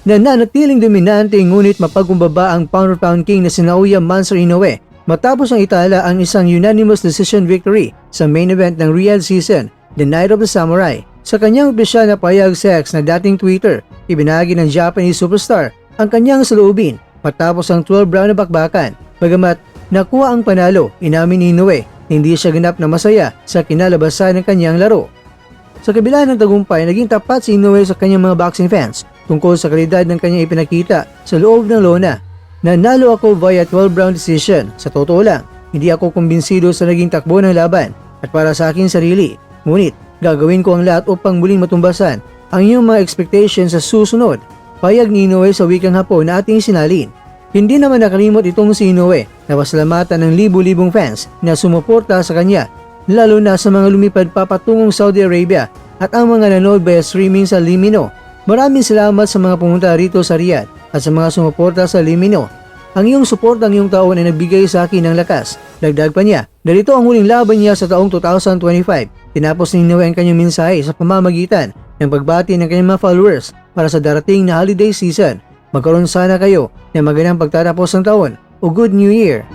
na nanatiling dominante ngunit mapagkumbaba ang pound-for-pound king na si Naoya Monster Inoue matapos ang itala ang isang unanimous decision victory sa main event ng Riyadh season, The Night of the Samurai. Sa kanyang opisyal na payag sa X na dating Twitter, ibinahagi ng Japanese superstar ang kanyang saloobin matapos ang 12 round na bakbakan. Bagamat nakuha ang panalo, inamin ni Inoue na hindi siya ganap na masaya sa kinalabasan ng kanyang laro. Sa kabila ng tagumpay, naging tapat si Inoue sa kanyang mga boxing fans tungkol sa kalidad ng kanyang ipinakita sa loob ng lona. Nanalo ako via 12 round decision. Sa totoo lang, hindi ako kumbinsido sa naging takbo ng laban at para sa aking sarili. Ngunit, gagawin ko ang lahat upang muling matumbasan ang iyong mga expectations sa susunod. Payag ni Inoue sa wikang Hapon na ating sinalin. Hindi naman nakalimot itong si Inoue na pasalamatan ng libu-libong fans na sumuporta sa kanya, lalo na sa mga lumipad papatungong Saudi Arabia at ang mga nanood via streaming sa Limino. Maraming salamat sa mga pumunta rito sa Riyadh at sa mga sumuporta sa Limino. Ang iyong suporta ng iyong taon ay nagbigay sa akin ng lakas. Dagdag pa niya, dahil ito ang huling laban niya sa taong 2025. Tinapos ni Inoue ang kanyang mensahe sa pamamagitan ng pagbati ng kanyang mga followers para sa darating na holiday season. Magkaroon sana kayo ng magandang pagtatapos ng taon o Good New Year!